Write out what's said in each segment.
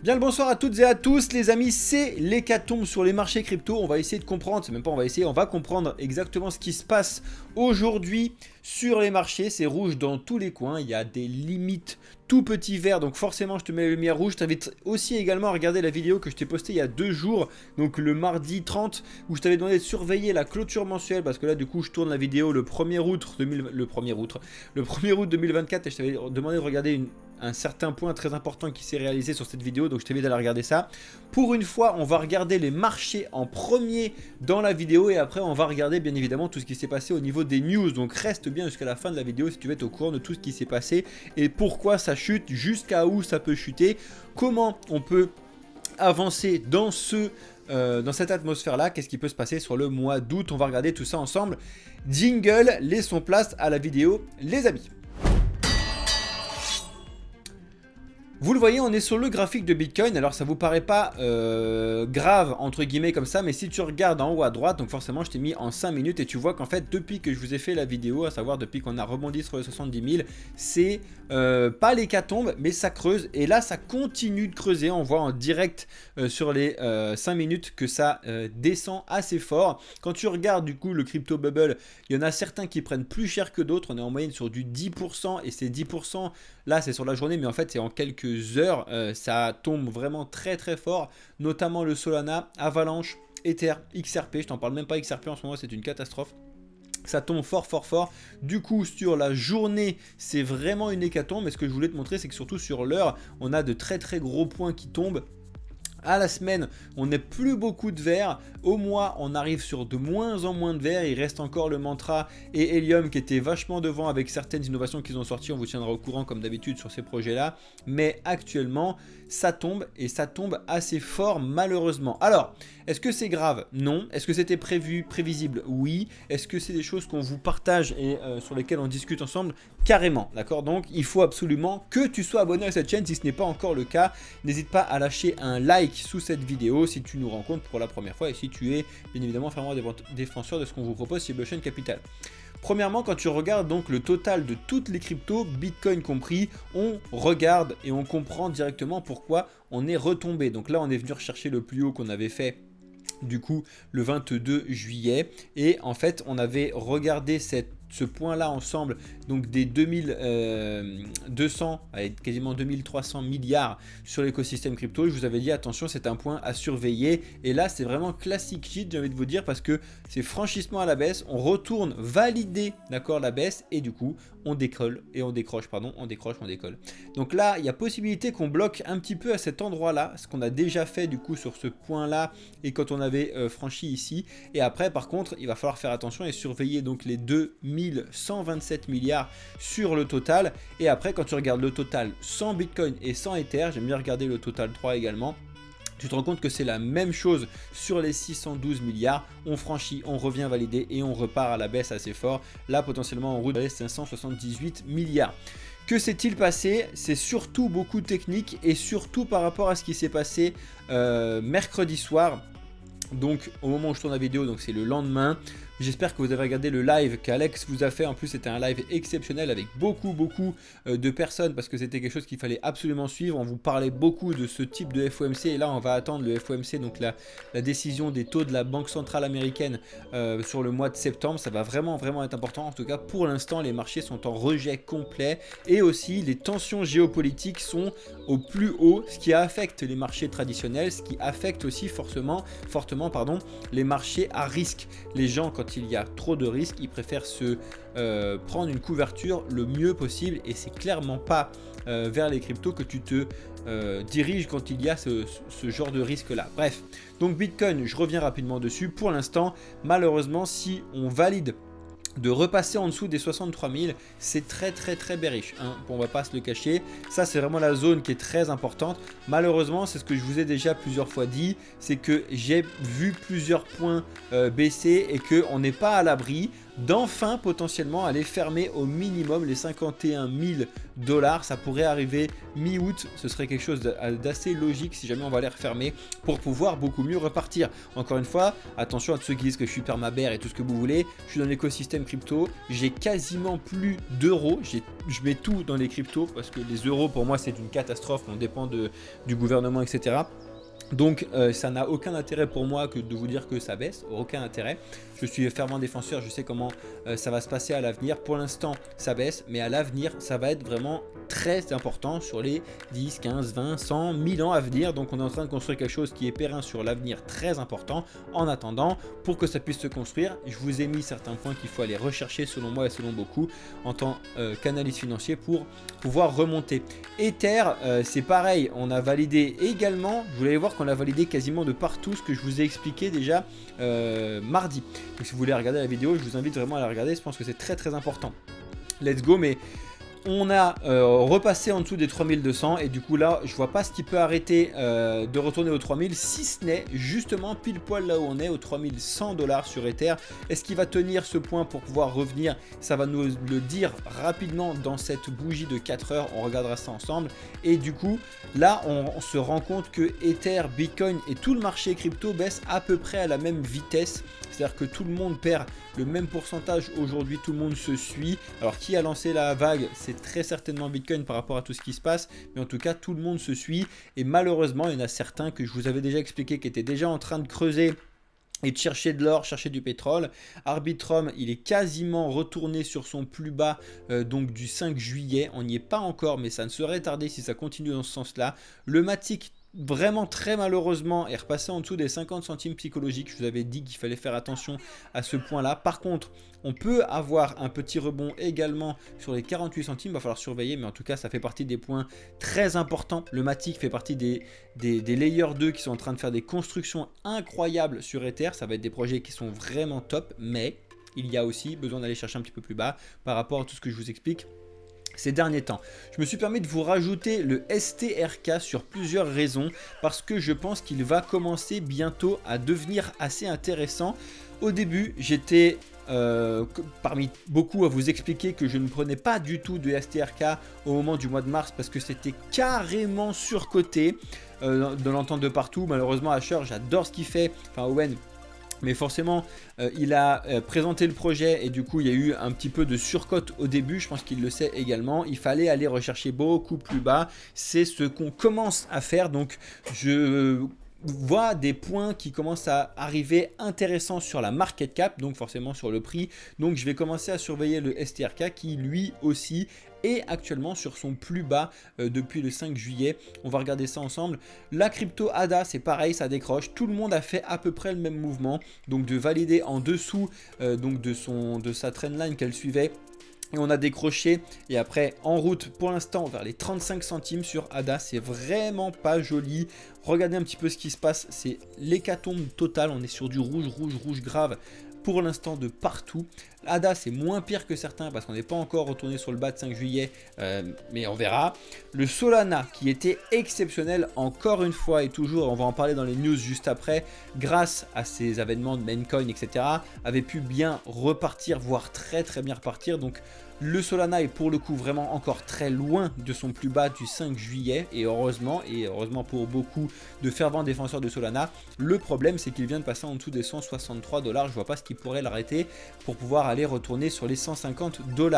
Bien le bonsoir à toutes et à tous les amis, c'est l'hécatombe sur les marchés crypto. On va essayer de comprendre, c'est même pas on va essayer, on va comprendre exactement ce qui se passe aujourd'hui sur les marchés. C'est rouge dans tous les coins, il y a des limites tout petits verts, donc forcément je te mets la lumière rouge. Je t'invite aussi également à regarder la vidéo que je t'ai postée il y a 2 jours, donc le mardi 30, où je t'avais demandé de surveiller la clôture mensuelle, parce que là du coup je tourne la vidéo le 1er août 2024 et je t'avais demandé de regarder un certain point très important qui s'est réalisé sur cette vidéo, donc je t'invite à la regarder ça. Pour une fois, on va regarder les marchés en premier dans la vidéo et après on va regarder bien évidemment tout ce qui s'est passé au niveau des news. Donc reste bien jusqu'à la fin de la vidéo si tu veux être au courant de tout ce qui s'est passé et pourquoi ça chute, jusqu'à où ça peut chuter, comment on peut avancer dans cette atmosphère là, qu'est-ce qui peut se passer sur le mois d'août. On va regarder tout ça ensemble. Jingle, laissons place à la vidéo les amis. Vous le voyez, on est sur le graphique de Bitcoin. Alors ça vous paraît pas grave entre guillemets comme ça, mais si tu regardes en haut à droite, donc forcément je t'ai mis en 5 minutes et tu vois qu'en fait depuis que je vous ai fait la vidéo, à savoir depuis qu'on a rebondi sur les 70 000, c'est pas l'hécatombe mais ça creuse et là ça continue de creuser. On voit en direct sur les 5 minutes que ça descend assez fort. Quand tu regardes du coup le crypto bubble, il y en a certains qui prennent plus cher que d'autres. On est en moyenne sur du 10% et ces 10% là c'est sur la journée, mais en fait c'est en quelques heures, ça tombe vraiment très très fort, notamment le Solana, Avalanche, Ether, XRP. Je t'en parle même pas, XRP en ce moment c'est une catastrophe. Ça tombe fort fort fort. Du coup sur la journée c'est vraiment une hécatombe, mais ce que je voulais te montrer c'est que surtout sur l'heure on a de très très gros points qui tombent. À la semaine, on n'est plus beaucoup de vert. Au mois, on arrive sur de moins en moins de vert. Il reste encore le Mantra et Helium qui étaient vachement devant avec certaines innovations qu'ils ont sorties. On vous tiendra au courant comme d'habitude sur ces projets-là. Mais actuellement, ça tombe et ça tombe assez fort malheureusement. Alors, est-ce que c'est grave? Non. Est-ce que c'était prévisible? Oui. Est-ce que c'est des choses qu'on vous partage et sur lesquelles on discute ensemble? Carrément, d'accord? Donc, il faut absolument que tu sois abonné à cette chaîne si ce n'est pas encore le cas. N'hésite pas à lâcher un like sous cette vidéo si tu nous rencontres pour la première fois et si tu es bien évidemment vraiment défenseur de ce qu'on vous propose chez Blockchain Capital. Premièrement, quand tu regardes donc le total de toutes les cryptos, Bitcoin compris, on regarde et on comprend directement pourquoi on est retombé. Donc là, on est venu rechercher le plus haut qu'on avait fait du coup le 22 juillet et en fait on avait regardé ce point là ensemble, donc des 2200 quasiment 2300 milliards sur l'écosystème crypto. Je vous avais dit attention, c'est un point à surveiller et là c'est vraiment classique shit, j'ai envie de vous dire, parce que c'est franchissement à la baisse, on retourne valider d'accord la baisse et du coup on décolle et on décroche, pardon, on décroche, on décolle. Donc là il y a possibilité qu'on bloque un petit peu à cet endroit là, ce qu'on a déjà fait du coup sur ce point là et quand on avait franchi ici. Et après par contre il va falloir faire attention et surveiller donc les 2127 milliards sur le total. Et après quand tu regardes le total sans Bitcoin et sans Ether, j'aime bien regarder le total 3 également, tu te rends compte que c'est la même chose sur les 612 milliards, on franchit, on revient valider et on repart à la baisse assez fort, là potentiellement en route vers les 578 milliards. Que s'est-il passé? C'est surtout beaucoup technique et surtout par rapport à ce qui s'est passé mercredi soir. Donc au moment où je tourne la vidéo, donc c'est le lendemain. J'espère que vous avez regardé le live qu'Alex vous a fait. En plus c'était un live exceptionnel avec beaucoup de personnes, parce que c'était quelque chose qu'il fallait absolument suivre. On vous parlait beaucoup de ce type de FOMC et là on va attendre le FOMC, donc la décision des taux de la Banque Centrale Américaine sur le mois de septembre. Ça va vraiment être important. En tout cas pour l'instant les marchés sont en rejet complet et aussi les tensions géopolitiques sont au plus haut, ce qui affecte les marchés traditionnels, ce qui affecte aussi fortement les marchés à risque. Les gens, quand il y a trop de risques, ils préfèrent se prendre une couverture le mieux possible et c'est clairement pas vers les cryptos que tu te diriges quand il y a ce genre de risque là. Bref, donc Bitcoin, je reviens rapidement dessus. Pour l'instant, malheureusement, si on valide de repasser en dessous des 63 000, c'est très bearish, hein, on va pas se le cacher. Ça c'est vraiment la zone qui est très importante. Malheureusement, c'est ce que je vous ai déjà plusieurs fois dit, c'est que j'ai vu plusieurs points baisser et qu'on n'est pas à l'abri d'enfin potentiellement aller fermer au minimum les 51 000 $. Ça pourrait arriver mi-août, ce serait quelque chose d'assez logique si jamais on va les refermer pour pouvoir beaucoup mieux repartir. Encore une fois, attention à ceux qui disent que je suis permabère et tout ce que vous voulez, je suis dans l'écosystème crypto, j'ai quasiment plus d'euros, je mets tout dans les cryptos parce que les euros pour moi c'est une catastrophe, on dépend du gouvernement, etc. Donc ça n'a aucun intérêt pour moi que de vous dire que ça baisse, aucun intérêt. Je suis fervent défenseur, je sais comment ça va se passer à l'avenir. Pour l'instant ça baisse, mais à l'avenir ça va être vraiment très important sur les 10, 15, 20, 100, 1000 ans à venir. Donc on est en train de construire quelque chose qui est périn sur l'avenir, très important. En attendant, pour que ça puisse se construire, je vous ai mis certains points qu'il faut aller rechercher selon moi et selon beaucoup en tant qu'analyste financier pour pouvoir remonter. Ether, c'est pareil, on a validé également, je voulais voir qu'on a validé quasiment de partout ce que je vous ai expliqué déjà mardi. Donc si vous voulez regarder la vidéo, je vous invite vraiment à la regarder, je pense que c'est très très important. Let's go, mais on a repassé en dessous des 3200 et du coup là je vois pas ce qui peut arrêter de retourner aux 3000 si ce n'est justement pile poil là où on est aux 3100 $ sur Ether. Est-ce qu'il va tenir ce point pour pouvoir revenir? Ça va nous le dire rapidement dans cette bougie de 4 heures, on regardera ça ensemble. Et du coup là on se rend compte que Ether, Bitcoin et tout le marché crypto baisse à peu près à la même vitesse. C'est-à-dire que tout le monde perd le même pourcentage aujourd'hui, tout le monde se suit. Alors qui a lancé la vague? C'est très certainement Bitcoin par rapport à tout ce qui se passe. Mais en tout cas, tout le monde se suit. Et malheureusement, il y en a certains que je vous avais déjà expliqué qui étaient déjà en train de creuser et de chercher de l'or, chercher du pétrole. Arbitrum, il est quasiment retourné sur son plus bas donc du 5 juillet. On n'y est pas encore, mais ça ne serait tardé si ça continue dans ce sens-là. Le Matic, vraiment très malheureusement, est repassé en dessous des 50 centimes psychologiques. Je vous avais dit qu'il fallait faire attention à ce point là. Par contre on peut avoir un petit rebond également sur les 48 centimes, il va falloir surveiller, mais en tout cas ça fait partie des points très importants. Le Matic fait partie des layers 2 qui sont en train de faire des constructions incroyables sur Ether. Ça va être des projets qui sont vraiment top, mais il y a aussi besoin d'aller chercher un petit peu plus bas par rapport à tout ce que je vous explique ces derniers temps. Je me suis permis de vous rajouter le STRK sur plusieurs raisons, parce que je pense qu'il va commencer bientôt à devenir assez intéressant. Au début, j'étais parmi beaucoup à vous expliquer que je ne prenais pas du tout de STRK au moment du mois de mars parce que c'était carrément surcoté. De l'entendre de partout. Malheureusement, Asher, j'adore ce qu'il fait. Enfin, Owen. Mais forcément, il a présenté le projet et du coup, il y a eu un petit peu de surcote au début. Je pense qu'il le sait également. Il fallait aller rechercher beaucoup plus bas. C'est ce qu'on commence à faire. Donc, je vois des points qui commencent à arriver intéressants sur la market cap, donc forcément sur le prix. Donc, je vais commencer à surveiller le STRK qui, lui aussi, est actuellement sur son plus bas depuis le 5 juillet. On va regarder ça ensemble. La crypto ADA, c'est pareil, ça décroche. Tout le monde a fait à peu près le même mouvement. Donc de valider en dessous donc de sa trendline qu'elle suivait. Et on a décroché et après en route pour l'instant vers les 35 centimes sur ADA. C'est vraiment pas joli. Regardez un petit peu ce qui se passe. C'est l'hécatombe totale. On est sur du rouge, rouge, rouge grave pour l'instant de partout. ADA c'est moins pire que certains parce qu'on n'est pas encore retourné sur le bas de 5 juillet, mais on verra. Le Solana qui était exceptionnel encore une fois et toujours, on va en parler dans les news juste après, grâce à ces avènements de Maincoin etc, avait pu bien repartir, voire très très bien repartir. Donc le Solana est pour le coup vraiment encore très loin de son plus bas du 5 juillet et heureusement pour beaucoup de fervents défenseurs de Solana. Le problème c'est qu'il vient de passer en dessous des 163 $. Je vois pas ce qui pourrait l'arrêter pour pouvoir aller retourner sur les 150 $.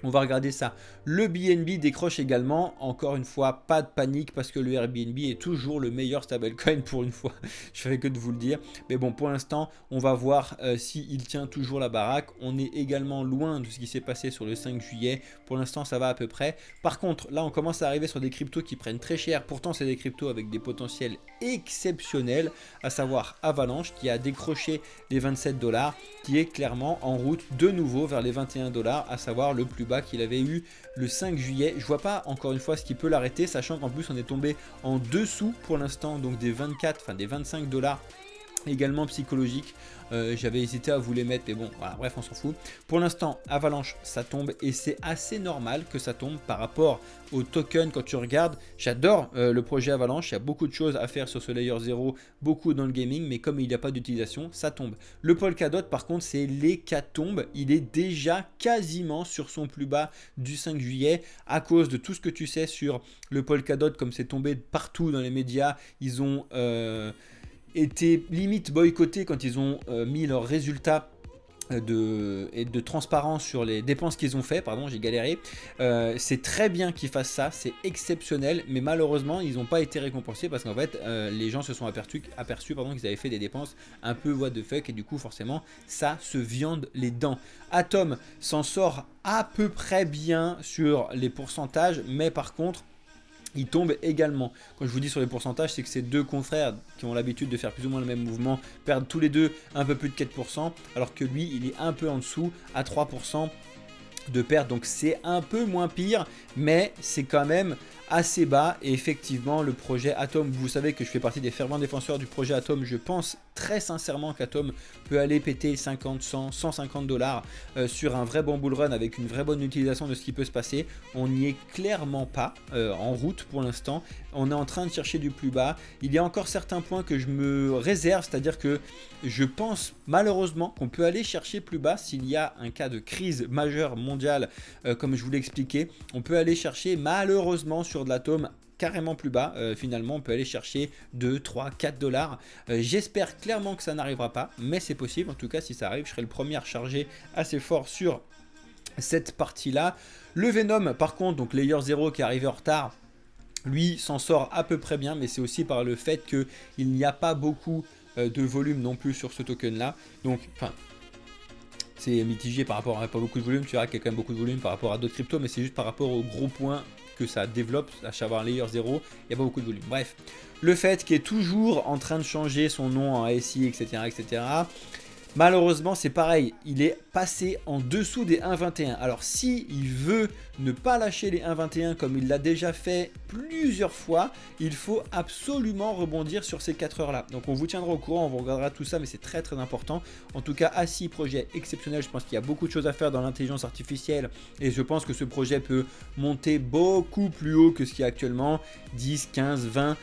On va regarder ça. Le BNB décroche également. Encore une fois, pas de panique parce que le Airbnb est toujours le meilleur stablecoin pour une fois. Je fais que de vous le dire. Mais bon, pour l'instant, on va voir s'il tient toujours la baraque. On est également loin de ce qui s'est passé sur le 5 juillet. Pour l'instant, ça va à peu près. Par contre, là, on commence à arriver sur des cryptos qui prennent très cher. Pourtant, c'est des cryptos avec des potentiels exceptionnels, à savoir Avalanche qui a décroché les 27 $, qui est clairement en route de nouveau vers les 21 $, à savoir le plus bas qu'il avait eu le 5 juillet. Je vois pas encore une fois ce qui peut l'arrêter, sachant qu'en plus on est tombé en dessous pour l'instant donc des 24, enfin des 25 $ également psychologique. J'avais hésité à vous les mettre, mais bon, voilà, bref, on s'en fout. Pour l'instant, Avalanche, ça tombe et c'est assez normal que ça tombe par rapport au token. Quand tu regardes, j'adore le projet Avalanche, il y a beaucoup de choses à faire sur ce layer 0, beaucoup dans le gaming, mais comme il n'y a pas d'utilisation, ça tombe. Le Polkadot, par contre, c'est l'hécatombe. Il est déjà quasiment sur son plus bas du 5 juillet à cause de tout ce que tu sais sur le Polkadot, comme c'est tombé partout dans les médias. Ils ont été limite boycottés quand ils ont mis leurs résultats de transparence sur les dépenses qu'ils ont fait, pardon, j'ai galéré. C'est très bien qu'ils fassent ça, c'est exceptionnel, mais malheureusement ils n'ont pas été récompensés parce qu'en fait les gens se sont aperçus qu'ils avaient fait des dépenses un peu what the fuck, et du coup forcément ça se viande les dents. Atom s'en sort à peu près bien sur les pourcentages, mais par contre il tombe également. Quand je vous dis sur les pourcentages, c'est que ces deux confrères qui ont l'habitude de faire plus ou moins le même mouvement perdent tous les deux un peu plus de 4%, alors que lui, il est un peu en dessous, à 3% de perte. Donc c'est un peu moins pire, mais c'est quand même assez bas. Et effectivement, le projet Atom, vous savez que je fais partie des fervents défenseurs du projet Atom. Je pense très sincèrement qu'Atom peut aller péter 50, 100, 150 dollars sur un vrai bon bull run avec une vraie bonne utilisation de ce qui peut se passer. On n'y est clairement pas en route pour l'instant. On est en train de chercher du plus bas. Il y a encore certains points que je me réserve, c'est-à-dire que je pense malheureusement qu'on peut aller chercher plus bas s'il y a un cas de crise majeure mondiale, comme je vous l'ai expliqué. On peut aller chercher malheureusement sur de l'Atom carrément plus bas. Finalement on peut aller chercher 2, 3, 4 dollars. J'espère clairement que ça n'arrivera pas, mais c'est possible. En tout cas, si ça arrive, je serai le premier à recharger assez fort sur cette partie là. Le Venom par contre, donc layer 0 qui est arrivé en retard, lui s'en sort à peu près bien, mais c'est aussi par le fait qu'il n'y a pas beaucoup de volume non plus sur ce token là. Donc enfin, c'est mitigé par rapport à pas beaucoup de volume. Tu verras qu'il y a quand même beaucoup de volume par rapport à d'autres cryptos, mais c'est juste par rapport au gros point que ça développe, à savoir layer 0, il n'y a pas beaucoup de volume. Bref, le fait qu'il est toujours en train de changer son nom en ASI, etc., etc. Malheureusement, c'est pareil, il est passé en dessous des 1,21. Alors, si il veut ne pas lâcher les 1,21 comme il l'a déjà fait plusieurs fois, il faut absolument rebondir sur ces 4 heures-là. Donc, on vous tiendra au courant, on vous regardera tout ça, mais c'est très très important. En tout cas, ASI, projet exceptionnel. Je pense qu'il y a beaucoup de choses à faire dans l'intelligence artificielle et je pense que ce projet peut monter beaucoup plus haut que ce qu'il y a actuellement, 10, 15, 20.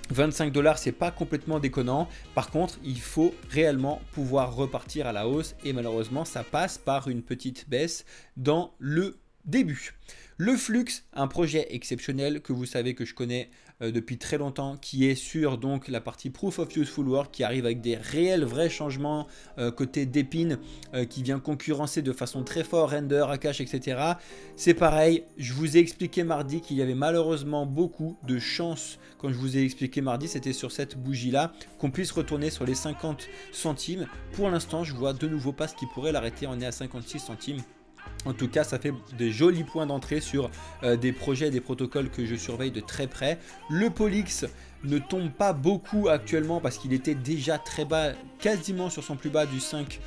25 dollars, c'est pas complètement déconnant. Par contre, il faut réellement pouvoir repartir à la hausse et malheureusement, ça passe par une petite baisse dans le début. Le Flux, un projet exceptionnel que vous savez que je connais depuis très longtemps, qui est sur donc la partie Proof of Useful Work, qui arrive avec des réels vrais changements côté d'épine, qui vient concurrencer de façon très forte Render, Akash, etc. C'est pareil, je vous ai expliqué mardi qu'il y avait malheureusement beaucoup de chance. Quand je vous ai expliqué mardi, c'était sur cette bougie là qu'on puisse retourner sur les 50 centimes. Pour l'instant, je vois de nouveau pas ce qui pourrait l'arrêter. On est à 56 centimes. En tout cas, ça fait des jolis points d'entrée sur des projets et des protocoles que je surveille de très près. Le Polix ne tombe pas beaucoup actuellement parce qu'il était déjà très bas, quasiment sur son plus bas du 5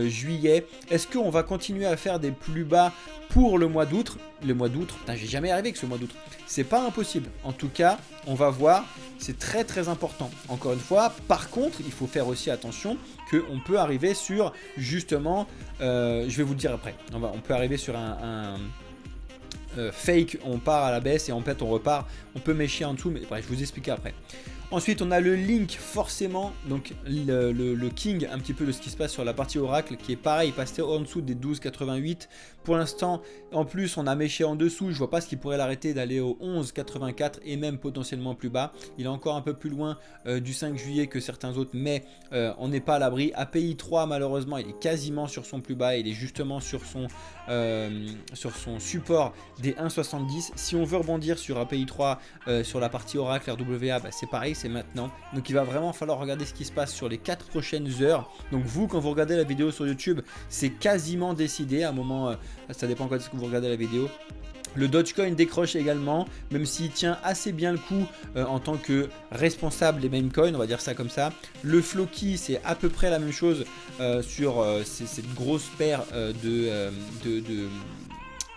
juillet. Est-ce qu'on va continuer à faire des plus bas pour le mois d'août? Le mois d'août, j'ai jamais arrivé avec ce mois d'août. C'est pas impossible. En tout cas, on va voir. C'est très très important. Encore une fois, par contre, il faut faire aussi attention qu'on peut arriver sur justement, je vais vous le dire après. On peut arriver sur un fake, on part à la baisse et en fait on repart, on peut mécher en dessous, mais bref, je vous expliquerai après. Ensuite, on a le Link, forcément, donc le king un petit peu de ce qui se passe sur la partie Oracle, qui est pareil, passé en dessous des 12,88. Pour l'instant, en plus, on a méché en dessous. Je vois pas ce qui pourrait l'arrêter d'aller au 11,84 et même potentiellement plus bas. Il est encore un peu plus loin du 5 juillet que certains autres, mais on n'est pas à l'abri. API 3, malheureusement, il est quasiment sur son plus bas. Il est justement sur son support des 1,70. Si on veut rebondir sur API 3, sur la partie Oracle, RWA, bah, c'est pareil, c'est maintenant. Donc il va vraiment falloir regarder ce qui se passe sur les 4 prochaines heures. Donc vous, quand vous regardez la vidéo sur YouTube, c'est quasiment décidé. À un moment, ça dépend quand est-ce que vous regardez la vidéo. Le Dogecoin décroche également, même s'il tient assez bien le coup en tant que responsable des meme coins, on va dire ça comme ça. Le Floki, c'est à peu près la même chose sur cette grosse paire de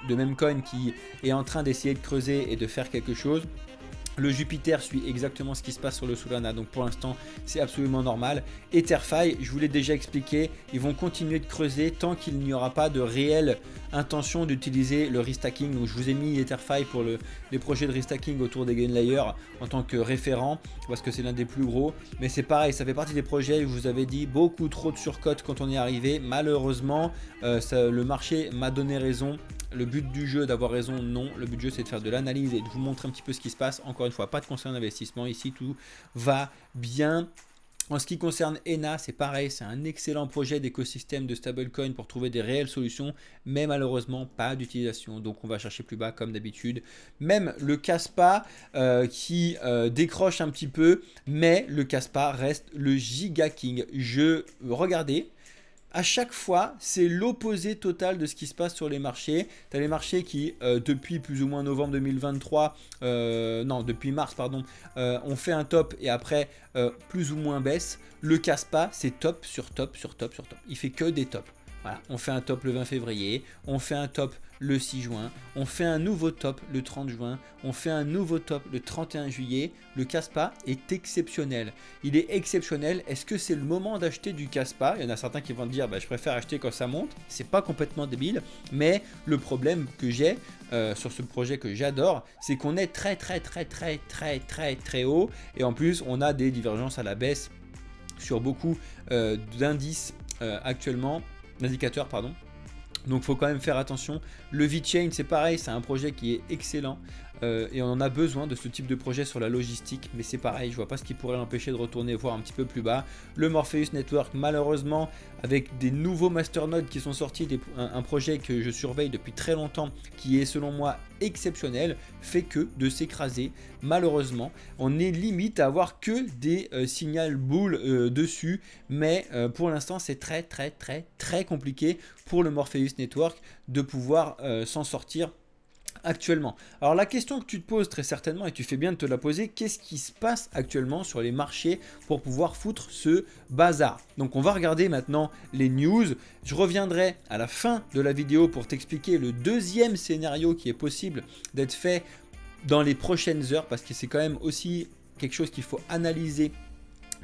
meme coins qui est en train d'essayer de creuser et de faire quelque chose. Le Jupiter suit exactement ce qui se passe sur le Solana, donc pour l'instant c'est absolument normal. EtherFi, je vous l'ai déjà expliqué, ils vont continuer de creuser tant qu'il n'y aura pas de réelle intention d'utiliser le restacking. Donc je vous ai mis EtherFi pour les projets de restacking autour des gain layers en tant que référent, parce que c'est l'un des plus gros. Mais c'est pareil, ça fait partie des projets, je vous avais dit, beaucoup trop de surcote quand on est arrivé. Malheureusement, le marché m'a donné raison. Le but du jeu d'avoir raison, non. Le but du jeu, c'est de faire de l'analyse et de vous montrer un petit peu ce qui se passe. Encore une fois, pas de conseil d'investissement. Ici, tout va bien. En ce qui concerne ENA, c'est pareil, c'est un excellent projet d'écosystème de stablecoin pour trouver des réelles solutions, mais malheureusement pas d'utilisation. Donc on va chercher plus bas comme d'habitude. Même le Kaspa qui décroche un petit peu, mais le Kaspa reste le giga king. Regardez. À chaque fois, c'est l'opposé total de ce qui se passe sur les marchés. Tu as les marchés qui, depuis plus ou moins novembre 2023, depuis mars, pardon, ont fait un top et après, plus ou moins baisse. Le Kaspa, c'est top sur top sur top sur top. Il fait que des tops. Voilà, on fait un top le 20 février, on fait un top le 6 juin, on fait un nouveau top le 30 juin, on fait un nouveau top le 31 juillet. Le Kaspa est exceptionnel. Il est exceptionnel. Est-ce que c'est le moment d'acheter du Kaspa? Il y en a certains qui vont dire je préfère acheter quand ça monte. C'est pas complètement débile, mais le problème que j'ai sur ce projet que j'adore, c'est qu'on est très haut et en plus on a des divergences à la baisse sur beaucoup d'indices actuellement. D'indicateurs, pardon. Donc il faut quand même faire attention. Le VeChain, c'est pareil, c'est un projet qui est excellent et on en a besoin de ce type de projet sur la logistique, mais c'est pareil, je vois pas ce qui pourrait l'empêcher de retourner voir un petit peu plus bas. Le Morpheus Network, malheureusement, avec des nouveaux masternodes qui sont sortis, un projet que je surveille depuis très longtemps, qui est selon moi exceptionnel, fait que de s'écraser. Malheureusement, on est limite à avoir que des signal bull dessus, mais pour l'instant c'est très compliqué pour le Morpheus Network de pouvoir s'en sortir actuellement. Alors la question que tu te poses très certainement, et tu fais bien de te la poser, qu'est-ce qui se passe actuellement sur les marchés pour pouvoir foutre ce bazar? Donc on va regarder maintenant les news. Je reviendrai à la fin de la vidéo pour t'expliquer le deuxième scénario qui est possible d'être fait dans les prochaines heures, parce que c'est quand même aussi quelque chose qu'il faut analyser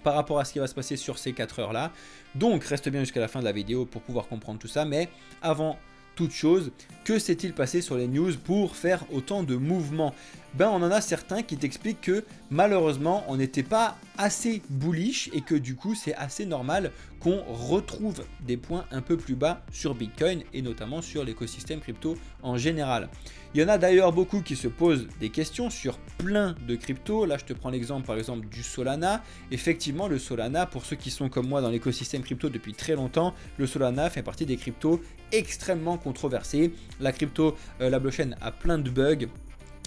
par rapport à ce qui va se passer sur ces 4 heures là. Donc reste bien jusqu'à la fin de la vidéo pour pouvoir comprendre tout ça, mais avant toute chose, que s'est-il passé sur les news pour faire autant de mouvements? On en a certains qui t'expliquent que malheureusement on n'était pas assez bullish et que du coup c'est assez normal qu'on retrouve des points un peu plus bas sur Bitcoin et notamment sur l'écosystème crypto en général. Il y en a d'ailleurs beaucoup qui se posent des questions sur plein de cryptos. Là je te prends l'exemple par exemple du Solana. Effectivement le Solana, pour ceux qui sont comme moi dans l'écosystème crypto depuis très longtemps, le Solana fait partie des cryptos extrêmement controversés. La blockchain a plein de bugs.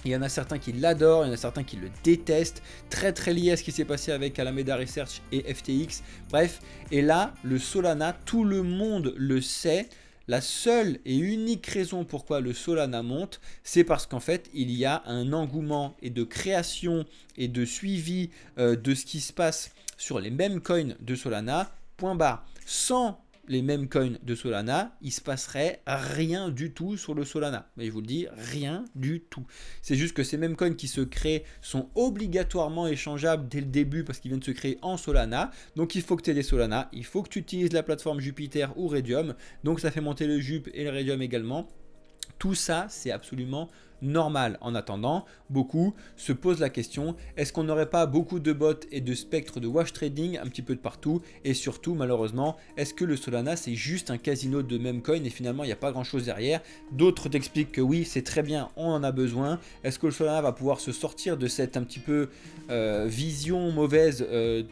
Il y en a certains qui l'adorent, il y en a certains qui le détestent, très lié à ce qui s'est passé avec Alameda Research et FTX. Bref, et là, le Solana, tout le monde le sait. La seule et unique raison pourquoi le Solana monte, c'est parce qu'en fait, il y a un engouement et de création et de suivi de ce qui se passe sur les mêmes coins de Solana, point barre. Sans les mêmes coins de Solana, il se passerait rien du tout sur le Solana. Mais je vous le dis, rien du tout. C'est juste que ces mêmes coins qui se créent sont obligatoirement échangeables dès le début parce qu'ils viennent de se créer en Solana. Donc il faut que tu aies des Solana, il faut que tu utilises la plateforme Jupiter ou Raydium. Donc ça fait monter le Jup et le Raydium également. Tout ça, c'est absolument normal. En attendant, beaucoup se posent la question, est-ce qu'on n'aurait pas beaucoup de bots et de spectres de wash trading un petit peu de partout? Et surtout, malheureusement, est-ce que le Solana, c'est juste un casino de meme coin et finalement, il n'y a pas grand-chose derrière? D'autres t'expliquent que oui, c'est très bien, on en a besoin. Est-ce que le Solana va pouvoir se sortir de cette un petit peu vision mauvaise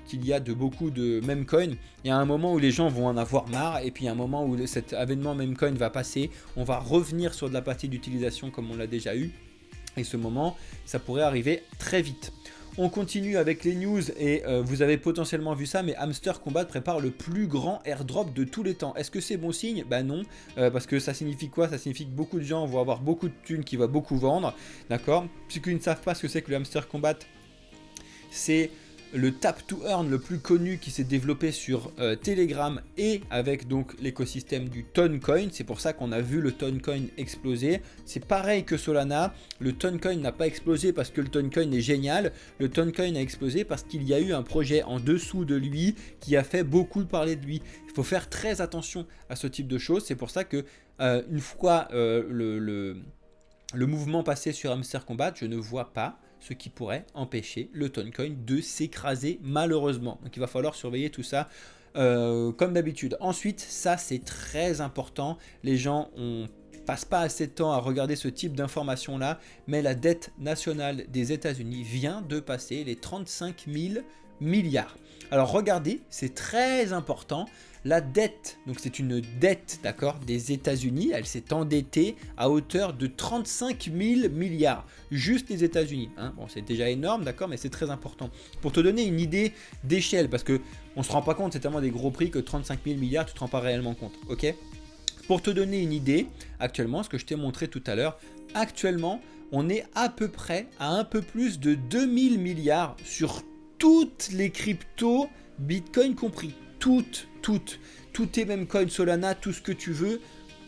qu'il y a de beaucoup de meme coin? Il y a un moment où les gens vont en avoir marre et puis il y a un moment où cet avènement meme coin va passer. On va revenir sur de la partie d'utilisation comme on l'a déjà eu. Et ce moment, ça pourrait arriver très vite. On continue avec les news et vous avez potentiellement vu ça, mais Hamster Combat prépare le plus grand airdrop de tous les temps. Est-ce que c'est bon signe? Non, parce que ça signifie quoi? Ça signifie que beaucoup de gens vont avoir beaucoup de thunes qui vont beaucoup vendre, d'accord? Ceux qui ne savent pas ce que c'est que le Hamster Combat, c'est le tap to earn le plus connu qui s'est développé sur Telegram et avec donc l'écosystème du Toncoin. C'est pour ça qu'on a vu le Toncoin exploser. C'est pareil que Solana, le Toncoin n'a pas explosé parce que le Toncoin est génial, le Toncoin a explosé parce qu'il y a eu un projet en dessous de lui qui a fait beaucoup parler de lui. Il faut faire très attention à ce type de choses. C'est pour ça que une fois le mouvement passé sur Hamster Combat, je ne vois pas ce qui pourrait empêcher le Toncoin de s'écraser malheureusement. Donc il va falloir surveiller tout ça comme d'habitude. Ensuite, ça c'est très important, les gens passent pas assez de temps à regarder ce type d'informations là, mais la dette nationale des États-Unis vient de passer les 35 000 milliards. Alors regardez, c'est très important. La dette, donc c'est une dette, d'accord, des États-Unis, elle s'est endettée à hauteur de 35 000 milliards, juste les États-Unis. Hein. Bon, c'est déjà énorme, d'accord, mais c'est très important. Pour te donner une idée d'échelle, parce que on se rend pas compte, c'est tellement des gros prix que 35 000 milliards, tu te rends pas réellement compte, ok? Pour te donner une idée, actuellement, ce que je t'ai montré tout à l'heure, actuellement, on est à peu près à un peu plus de 2000 milliards sur toutes les cryptos, Bitcoin compris. Tout est même coin, Solana, tout ce que tu veux,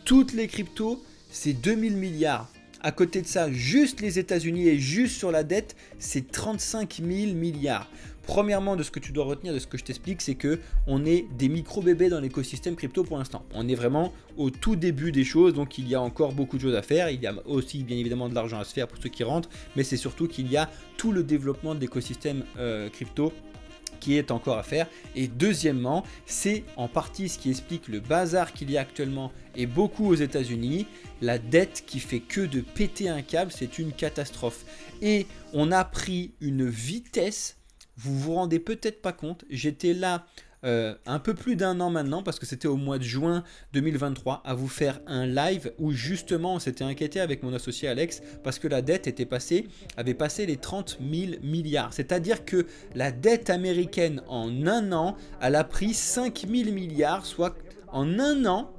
toutes les cryptos, c'est 2000 milliards. À côté de ça, juste les États-Unis et juste sur la dette, c'est 35 000 milliards. Premièrement, de ce que tu dois retenir de ce que je t'explique, c'est que on est des micro-bébés dans l'écosystème crypto pour l'instant. On est vraiment au tout début des choses, donc il y a encore beaucoup de choses à faire. Il y a aussi bien évidemment de l'argent à se faire pour ceux qui rentrent, mais c'est surtout qu'il y a tout le développement de l'écosystème crypto qui est encore à faire. Et deuxièmement, c'est en partie ce qui explique le bazar qu'il y a actuellement et beaucoup aux États-Unis. La dette qui fait que de péter un câble, c'est une catastrophe. Et on a pris une vitesse, vous vous rendez peut-être pas compte, j'étais là un peu plus d'un an maintenant, parce que c'était au mois de juin 2023, à vous faire un live où justement on s'était inquiété avec mon associé Alex parce que la dette avait passé les 30 000 milliards. C'est-à-dire que la dette américaine en un an, elle a pris 5 000 milliards, soit en un an,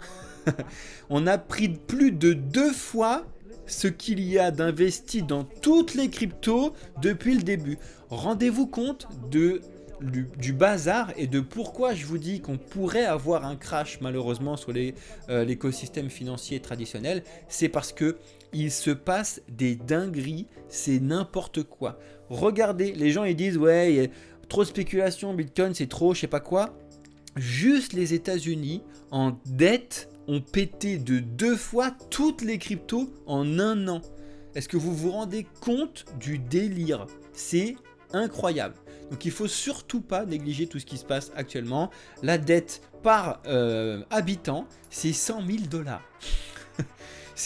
on a pris plus de 2 fois ce qu'il y a d'investi dans toutes les cryptos depuis le début. Rendez-vous compte du bazar et de pourquoi je vous dis qu'on pourrait avoir un crash malheureusement sur l'écosystème financier traditionnel. C'est parce que il se passe des dingueries, c'est n'importe quoi. Regardez, les gens ils disent ouais, il y a trop de spéculation, Bitcoin c'est trop, je sais pas quoi. Juste les États-Unis en dette ont pété de 2 fois toutes les cryptos en un an. Est-ce que vous vous rendez compte du délire? C'est incroyable. Donc il faut surtout pas négliger tout ce qui se passe actuellement. La dette par habitant, c'est 100 000 $.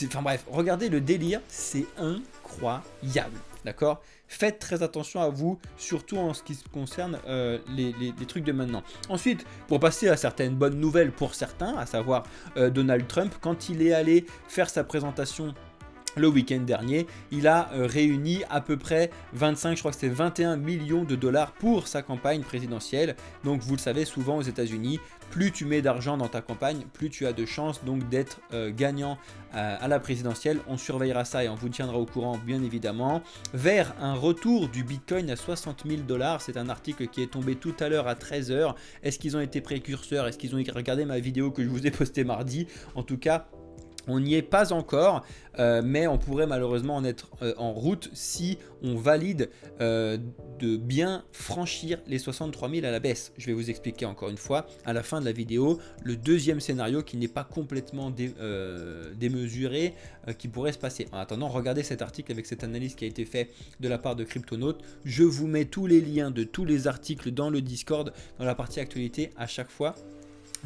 Enfin bref, regardez le délire, c'est incroyable. D'accord? Faites très attention à vous, surtout en ce qui concerne les trucs de maintenant. Ensuite, pour passer à certaines bonnes nouvelles pour certains, à savoir Donald Trump, quand il est allé faire sa présentation le week-end dernier, il a réuni à peu près 25, je crois que c'était 21 millions de dollars pour sa campagne présidentielle. Donc vous le savez, souvent aux États-Unis, plus tu mets d'argent dans ta campagne, plus tu as de chances donc d'être gagnant à la présidentielle. On surveillera ça et on vous tiendra au courant bien évidemment. Vers un retour du Bitcoin à 60 000 $, c'est un article qui est tombé tout à l'heure à 13 h. Est-ce qu'ils ont été précurseurs? Est-ce qu'ils ont regardé ma vidéo que je vous ai postée mardi? En tout cas, on n'y est pas encore, mais on pourrait malheureusement en être en route si on valide de bien franchir les 63 000 à la baisse. Je vais vous expliquer encore une fois à la fin de la vidéo le deuxième scénario qui n'est pas complètement démesuré qui pourrait se passer. En attendant, regardez cet article avec cette analyse qui a été faite de la part de Cryptonaut. Je vous mets tous les liens de tous les articles dans le Discord, dans la partie actualité à chaque fois.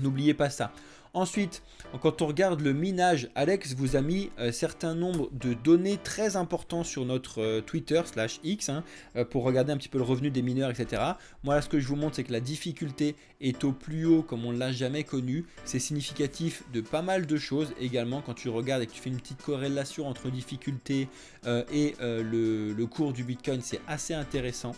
N'oubliez pas ça. Ensuite, quand on regarde le minage, Alex vous a mis un certain nombre de données très importantes sur notre Twitter /X pour regarder un petit peu le revenu des mineurs, etc. Moi, là, ce que je vous montre, c'est que la difficulté est au plus haut comme on ne l'a jamais connu. C'est significatif de pas mal de choses également. Quand tu regardes et que tu fais une petite corrélation entre difficulté et le cours du Bitcoin, c'est assez intéressant.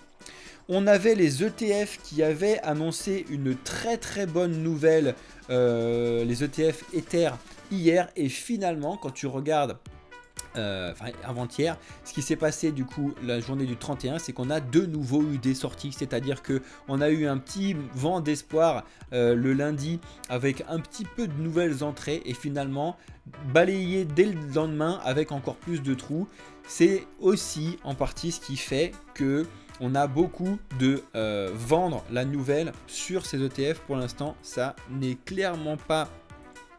On avait les ETF qui avaient annoncé une très très bonne nouvelle, les ETF Ether hier, et finalement quand tu regardes enfin avant-hier, ce qui s'est passé du coup la journée du 31, c'est qu'on a de nouveau eu des sorties, c'est-à-dire que on a eu un petit vent d'espoir le lundi avec un petit peu de nouvelles entrées et finalement balayé dès le lendemain avec encore plus de trous. C'est aussi en partie ce qui fait que on a beaucoup de vendre la nouvelle sur ces ETF. Pour l'instant, ça n'est clairement pas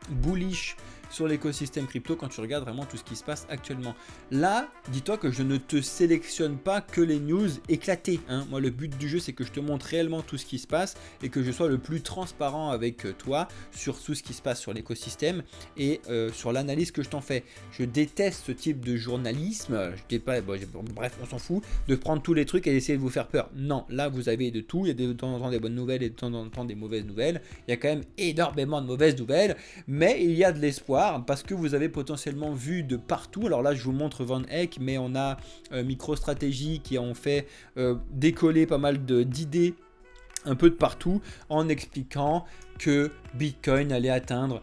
bullish sur l'écosystème crypto quand tu regardes vraiment tout ce qui se passe actuellement. Là, dis-toi que je ne te sélectionne pas que les news éclatées, hein. Moi, le but du jeu, c'est que je te montre réellement tout ce qui se passe et que je sois le plus transparent avec toi sur tout ce qui se passe sur l'écosystème et sur l'analyse que je t'en fais. Je déteste ce type de journalisme. Je dis pas, bref, on s'en fout, de prendre tous les trucs et d'essayer de vous faire peur. Non, là, vous avez de tout. Il y a de temps en temps des bonnes nouvelles et de temps en temps des mauvaises nouvelles. Il y a quand même énormément de mauvaises nouvelles, mais il y a de l'espoir parce que vous avez potentiellement vu de partout. Alors là, je vous montre Van Eck, mais on a MicroStrategy qui ont fait décoller pas mal d'idées un peu de partout en expliquant que Bitcoin allait atteindre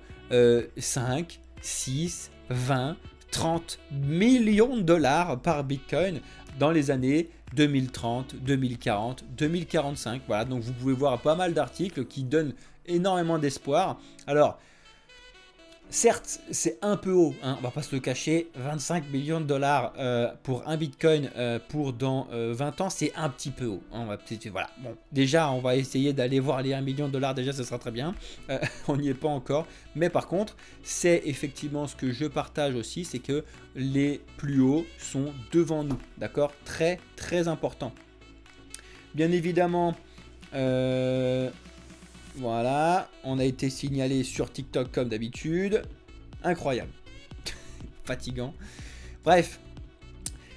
5, 6, 20, 30 millions de dollars par Bitcoin dans les années 2030, 2040, 2045. Voilà, donc vous pouvez voir pas mal d'articles qui donnent énormément d'espoir. Alors, certes, c'est un peu haut, hein, on va pas se le cacher, 25 millions de dollars pour un Bitcoin pour dans 20 ans, c'est un petit peu haut. On va, voilà. Bon, déjà, on va essayer d'aller voir les 1 million de dollars, déjà, ce sera très bien. On n'y est pas encore. Mais par contre, c'est effectivement ce que je partage aussi, c'est que les plus hauts sont devant nous. D'accord? Très, très important. Bien évidemment, voilà, on a été signalé sur TikTok comme d'habitude. Incroyable. Fatigant. Bref,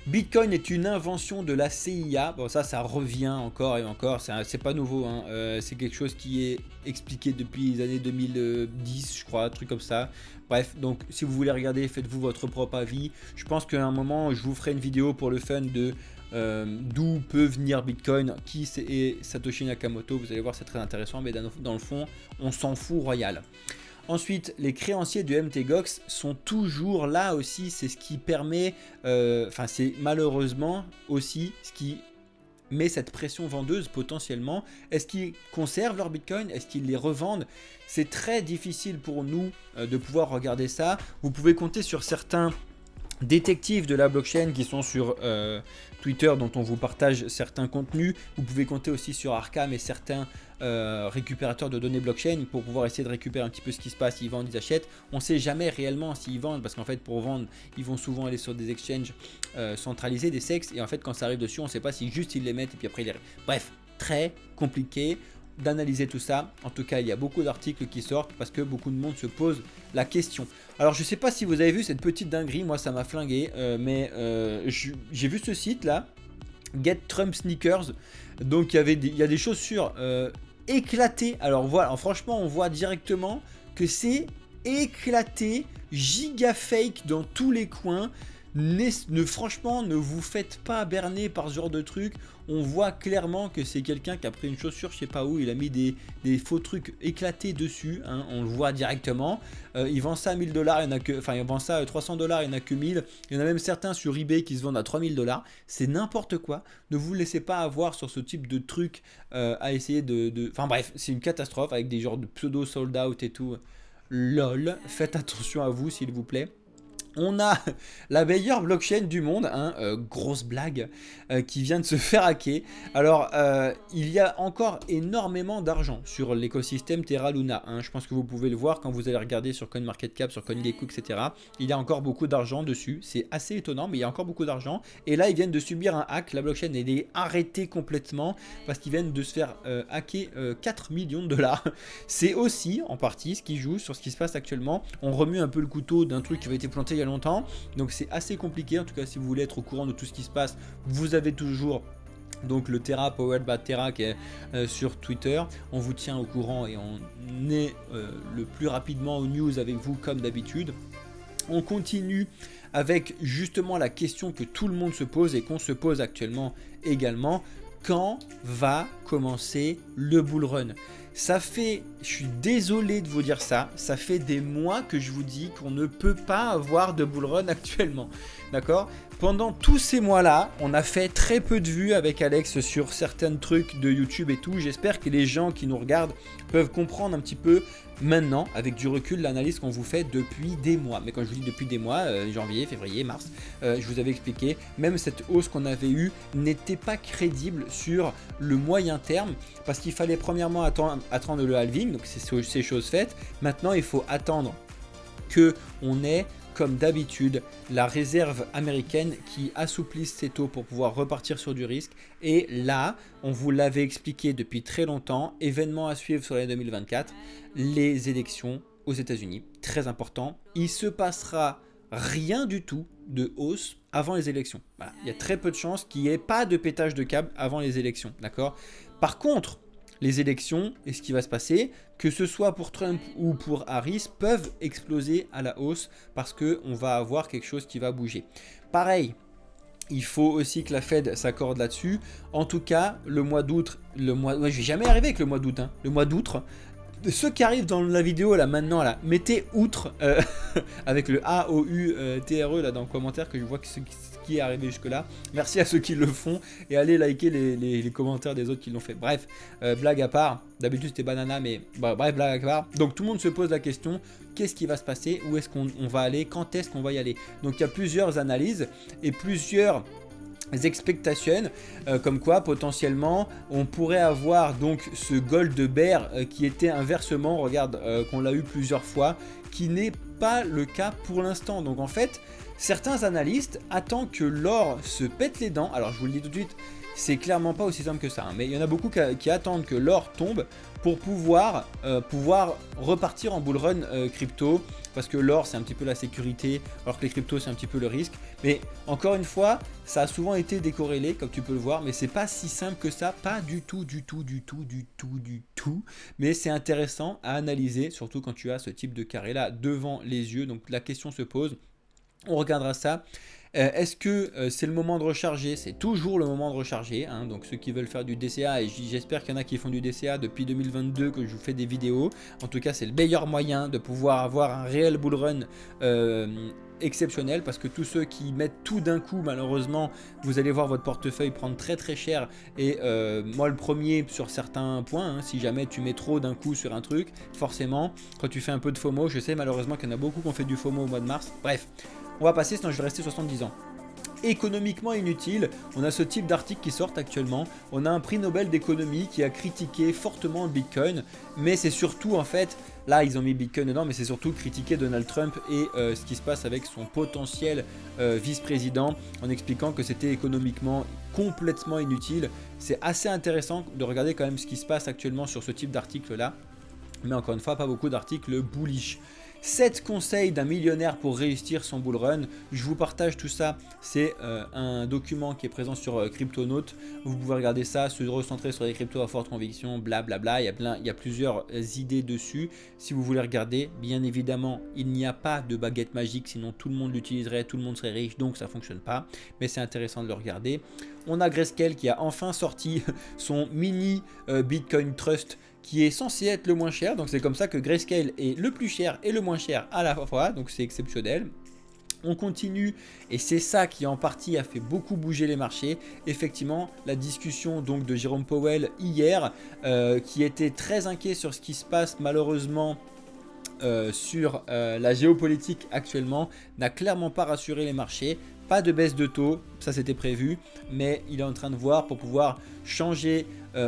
Bitcoin est une invention de la CIA. Bon, ça revient encore et encore. C'est pas nouveau, hein. C'est quelque chose qui est expliqué depuis les années 2010, je crois, un truc comme ça. Bref, donc si vous voulez regarder, faites-vous votre propre avis. Je pense qu'à un moment, je vous ferai une vidéo pour le fun de d'où peut venir Bitcoin, qui est Satoshi Nakamoto. Vous allez voir, c'est très intéressant, mais dans le fond, on s'en fout royal. Ensuite, les créanciers du MTGOX sont toujours là aussi. C'est ce qui permet, enfin c'est malheureusement aussi ce qui met cette pression vendeuse potentiellement. Est-ce qu'ils conservent leur Bitcoin? Est-ce qu'ils les revendent? C'est très difficile pour nous de pouvoir regarder ça. Vous pouvez compter sur certains détectives de la blockchain qui sont sur Twitter, dont on vous partage certains contenus. Vous pouvez compter aussi sur Arkham et certains récupérateurs de données blockchain pour pouvoir essayer de récupérer un petit peu ce qui se passe. Ils vendent, ils achètent. On ne sait jamais réellement s'ils vendent, parce qu'en fait pour vendre ils vont souvent aller sur des exchanges centralisés, des SEX, et en fait quand ça arrive dessus on ne sait pas si juste ils les mettent et puis après ils les... Bref, très compliqué d'analyser tout ça. En tout cas, il y a beaucoup d'articles qui sortent parce que beaucoup de monde se pose la question. Alors, je sais pas si vous avez vu cette petite dinguerie, moi ça m'a flingué, mais j'ai vu ce site là, Get Trump Sneakers. Donc, il y a des chaussures éclatées. Alors voilà, franchement, on voit directement que c'est éclaté, giga fake dans tous les coins. Franchement, ne vous faites pas berner par ce genre de truc. On voit clairement que c'est quelqu'un qui a pris une chaussure, je sais pas où, il a mis des faux trucs éclatés dessus, hein, on le voit directement. Il vend ça à 1000 $, il vend ça à 300 $, il n'y en a que 1000. Il y en a même certains sur eBay qui se vendent à 3000 $. C'est n'importe quoi. Ne vous laissez pas avoir sur ce type de truc à essayer Enfin bref, c'est une catastrophe avec des genres de pseudo sold out et tout. LOL, faites attention à vous s'il vous plaît. On a la meilleure blockchain du monde, hein, grosse blague, qui vient de se faire hacker. Alors, il y a encore énormément d'argent sur l'écosystème Terra Luna, hein. Je pense que vous pouvez le voir quand vous allez regarder sur CoinMarketCap, sur CoinGecko, etc. Il y a encore beaucoup d'argent dessus. C'est assez étonnant, mais il y a encore beaucoup d'argent. Et là, ils viennent de subir un hack. La blockchain, elle est arrêtée complètement parce qu'ils viennent de se faire hacker 4 millions de $. C'est aussi, en partie, ce qui joue sur ce qui se passe actuellement. On remue un peu le couteau d'un truc qui avait été planté il y a longtemps, donc c'est assez compliqué. En tout cas, si vous voulez être au courant de tout ce qui se passe, vous avez toujours donc le Terra, Powered by Terra, qui est sur Twitter. On vous tient au courant et on est le plus rapidement aux news avec vous comme d'habitude. On continue avec justement la question que tout le monde se pose et qu'on se pose actuellement également: quand va commencer le bull run? je suis désolé de vous dire ça, ça fait des mois que je vous dis qu'on ne peut pas avoir de bull run actuellement, d'accord? Pendant tous ces mois-là, on a fait très peu de vues avec Alex sur certains trucs de YouTube et tout. J'espère que les gens qui nous regardent peuvent comprendre un petit peu maintenant, avec du recul, l'analyse qu'on vous fait depuis des mois. Mais quand je vous dis depuis des mois, janvier, février, mars, je vous avais expliqué, même cette hausse qu'on avait eue n'était pas crédible sur le moyen terme, parce qu'il fallait premièrement attendre le halving, donc c'est chose faite. Maintenant, il faut attendre qu'on ait, comme d'habitude, la réserve américaine qui assouplisse ses taux pour pouvoir repartir sur du risque. Et là, on vous l'avait expliqué depuis très longtemps, événement à suivre sur l'année 2024, les élections aux États-Unis, très important. Il se passera rien du tout de hausse avant les élections. Voilà. Il y a très peu de chances qu'il n'y ait pas de pétage de câble avant les élections, d'accord? Par contre, les élections et ce qui va se passer, que ce soit pour Trump ou pour Harris, peuvent exploser à la hausse parce qu'on va avoir quelque chose qui va bouger. Pareil, il faut aussi que la Fed s'accorde là-dessus. En tout cas, le mois d'août, je vais jamais arriver avec le mois d'août, le mois d'août. Ceux qui arrivent dans la vidéo là maintenant, là, mettez outre avec le AOUTRE là dans le commentaire, que je vois ce qui est arrivé jusque là. Merci à ceux qui le font et allez liker les commentaires des autres qui l'ont fait. Bref, blague à part, d'habitude c'était banana, mais bref, blague à part. Donc tout le monde se pose la question, qu'est-ce qui va se passer, où est-ce qu'on va aller, quand est-ce qu'on va y aller? Donc il y a plusieurs analyses et plusieurs expectations, comme quoi potentiellement on pourrait avoir donc ce gold bear qui était inversement, regarde, qu'on l'a eu plusieurs fois, qui n'est pas le cas pour l'instant. Donc en fait, certains analystes attendent que l'or se pète les dents. Alors je vous le dis tout de suite, c'est clairement pas aussi simple que ça, hein, mais il y en a beaucoup qui attendent que l'or tombe pour pouvoir repartir en bull run crypto, parce que l'or c'est un petit peu la sécurité, alors que les cryptos c'est un petit peu le risque. Mais encore une fois, ça a souvent été décorrélé comme tu peux le voir, mais c'est pas si simple que ça, pas du tout. Mais c'est intéressant à analyser, surtout quand tu as ce type de carré là devant les yeux. Donc la question se pose, on regardera ça. Est-ce que c'est le moment de recharger? C'est toujours le moment de recharger, hein. Donc ceux qui veulent faire du DCA, et j'espère qu'il y en a qui font du DCA depuis 2022 que je vous fais des vidéos. En tout cas, c'est le meilleur moyen de pouvoir avoir un réel bull run exceptionnel, parce que tous ceux qui mettent tout d'un coup, malheureusement, vous allez voir votre portefeuille prendre très très cher. Et moi le premier sur certains points, hein, si jamais tu mets trop d'un coup sur un truc, forcément, quand tu fais un peu de FOMO, je sais malheureusement qu'il y en a beaucoup qui ont fait du FOMO au mois de mars. Bref. On va passer, sinon je vais rester 70 ans. Économiquement inutile, on a ce type d'article qui sort actuellement. On a un prix Nobel d'économie qui a critiqué fortement le Bitcoin, mais c'est surtout en fait, là ils ont mis Bitcoin dedans, mais c'est surtout critiquer Donald Trump et ce qui se passe avec son potentiel vice-président, en expliquant que c'était économiquement complètement inutile. C'est assez intéressant de regarder quand même ce qui se passe actuellement sur ce type d'article là, mais encore une fois, pas beaucoup d'articles bullish. 7 conseils d'un millionnaire pour réussir son bull run. Je vous partage tout ça. C'est un document qui est présent sur Cryptonautes. Vous pouvez regarder ça, se recentrer sur les cryptos à forte conviction, blablabla. Il y a plusieurs idées dessus. Si vous voulez regarder, bien évidemment, il n'y a pas de baguette magique, sinon tout le monde l'utiliserait, tout le monde serait riche, donc ça ne fonctionne pas. Mais c'est intéressant de le regarder. On a Grayscale qui a enfin sorti son mini Bitcoin Trust, qui est censé être le moins cher. Donc c'est comme ça que Grayscale est le plus cher et le moins cher à la fois. Donc c'est exceptionnel. On continue, et c'est ça qui en partie a fait beaucoup bouger les marchés. Effectivement, la discussion donc de Jérôme Powell hier, qui était très inquiet sur ce qui se passe malheureusement sur la géopolitique actuellement, n'a clairement pas rassuré les marchés. Pas de baisse de taux, ça c'était prévu, mais il est en train de voir pour pouvoir changer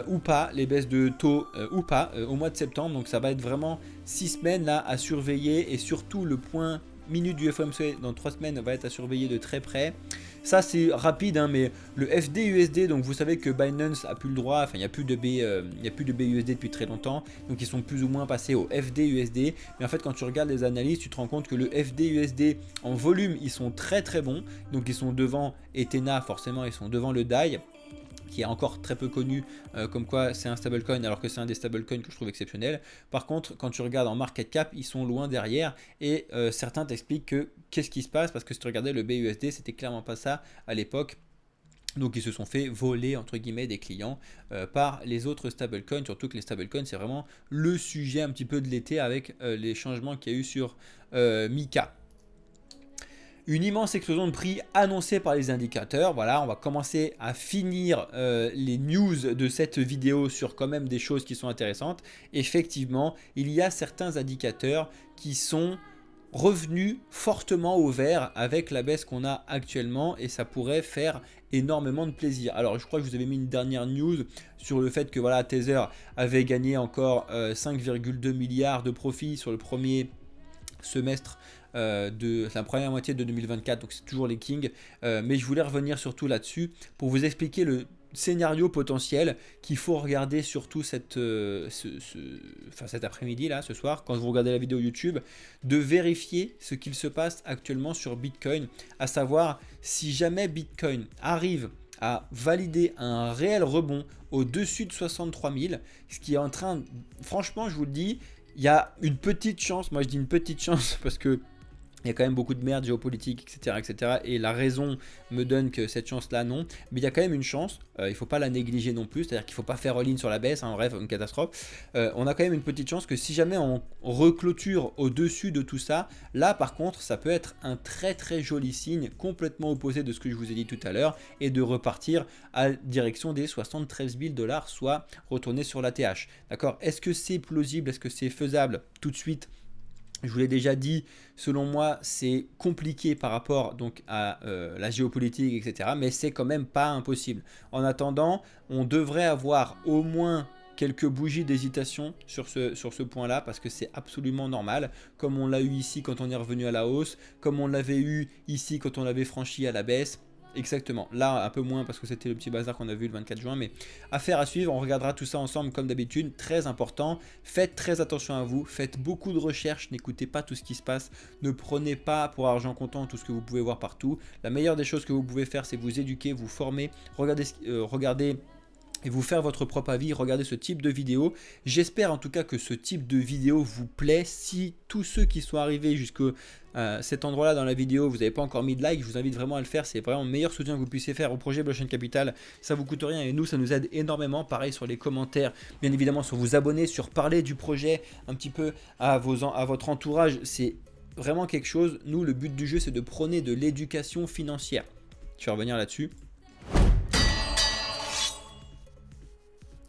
ou pas les baisses de taux ou pas au mois de septembre. Donc ça va être vraiment 6 semaines là à surveiller, et surtout le point minute du FOMC dans 3 semaines va être à surveiller de très près. Ça c'est rapide, hein, mais le FDUSD, donc vous savez que Binance a plus le droit, enfin il n'y a plus de BUSD depuis très longtemps, donc ils sont plus ou moins passés au FDUSD. Mais en fait quand tu regardes les analyses, tu te rends compte que le FDUSD en volume ils sont très très bons, donc ils sont devant Ethena, forcément ils sont devant le DAI, qui est encore très peu connu, comme quoi c'est un stablecoin alors que c'est un des stablecoins que je trouve exceptionnel. Par contre, quand tu regardes en market cap, ils sont loin derrière, et certains t'expliquent que qu'est-ce qui se passe, parce que si tu regardais le BUSD, c'était clairement pas ça à l'époque. Donc ils se sont fait voler entre guillemets des clients par les autres stablecoins, surtout que les stablecoins c'est vraiment le sujet un petit peu de l'été avec les changements qu'il y a eu sur Mika. Une immense explosion de prix annoncée par les indicateurs. Voilà, on va commencer à finir les news de cette vidéo sur quand même des choses qui sont intéressantes. Effectivement, il y a certains indicateurs qui sont revenus fortement au vert avec la baisse qu'on a actuellement et ça pourrait faire énormément de plaisir. Alors je crois que je vous avais mis une dernière news sur le fait que voilà, Tether avait gagné encore 5,2 milliards de profits sur le premier semestre de la première moitié de 2024, donc c'est toujours les kings, mais je voulais revenir surtout là-dessus pour vous expliquer le scénario potentiel qu'il faut regarder surtout cet après-midi là, ce soir, quand vous regardez la vidéo YouTube, de vérifier ce qu'il se passe actuellement sur Bitcoin, à savoir si jamais Bitcoin arrive à valider un réel rebond au-dessus de 63 000, ce qui est en train, franchement je vous le dis, il y a une petite chance, moi je dis une petite chance parce que il y a quand même beaucoup de merde géopolitique, etc., etc. Et la raison me donne que cette chance-là, non. Mais il y a quand même une chance. Il ne faut pas la négliger non plus. C'est-à-dire qu'il ne faut pas faire all-in sur la baisse. Hein, bref, une catastrophe. On a quand même une petite chance que si jamais on reclôture au-dessus de tout ça, là, par contre, ça peut être un très très joli signe complètement opposé de ce que je vous ai dit tout à l'heure et de repartir à direction des 73 000 $, soit retourner sur l'ATH. D'accord? Est-ce que c'est plausible? Est-ce que c'est faisable tout de suite? Je vous l'ai déjà dit, selon moi, c'est compliqué par rapport donc à la géopolitique, etc. Mais c'est quand même pas impossible. En attendant, on devrait avoir au moins quelques bougies d'hésitation sur ce point-là parce que c'est absolument normal. Comme on l'a eu ici quand on est revenu à la hausse, comme on l'avait eu ici quand on l'avait franchi à la baisse. Exactement, là un peu moins parce que c'était le petit bazar qu'on a vu le 24 juin, mais affaire à suivre, on regardera tout ça ensemble comme d'habitude, très important, faites très attention à vous, faites beaucoup de recherches, n'écoutez pas tout ce qui se passe, ne prenez pas pour argent comptant tout ce que vous pouvez voir partout, la meilleure des choses que vous pouvez faire c'est vous éduquer, vous former, regardez et vous faire votre propre avis, regardez ce type de vidéo. J'espère en tout cas que ce type de vidéo vous plaît. Si tous ceux qui sont arrivés jusqu'à cet endroit-là dans la vidéo, vous n'avez pas encore mis de like, je vous invite vraiment à le faire. C'est vraiment le meilleur soutien que vous puissiez faire au projet Blockchain Capital. Ça vous coûte rien et nous, ça nous aide énormément. Pareil sur les commentaires, bien évidemment sur vous abonner, sur parler du projet un petit peu à votre entourage. C'est vraiment quelque chose. Nous, le but du jeu, c'est de prôner de l'éducation financière. Je vais revenir là-dessus.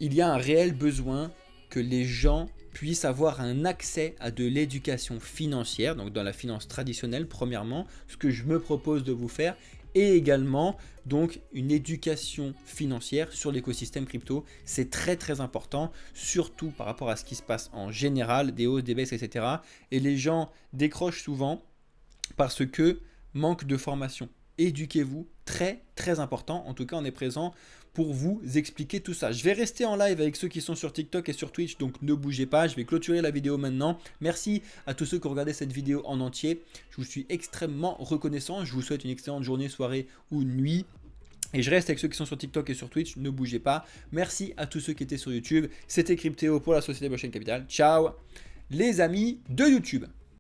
Il y a un réel besoin que les gens puissent avoir un accès à de l'éducation financière, donc dans la finance traditionnelle premièrement, ce que je me propose de vous faire, et également donc une éducation financière sur l'écosystème crypto. C'est très très important, surtout par rapport à ce qui se passe en général, des hausses, des baisses, etc. Et les gens décrochent souvent parce que manque de formation. Éduquez-vous, très très important, en tout cas on est présent pour vous expliquer tout ça. Je vais rester en live avec ceux qui sont sur TikTok et sur Twitch, donc ne bougez pas, je vais clôturer la vidéo maintenant. Merci à tous ceux qui ont regardé cette vidéo en entier, je vous suis extrêmement reconnaissant, je vous souhaite une excellente journée, soirée ou nuit. Et je reste avec ceux qui sont sur TikTok et sur Twitch, ne bougez pas. Merci à tous ceux qui étaient sur YouTube, c'était Cryptéo pour la société Blockchain Capital. Ciao les amis de YouTube.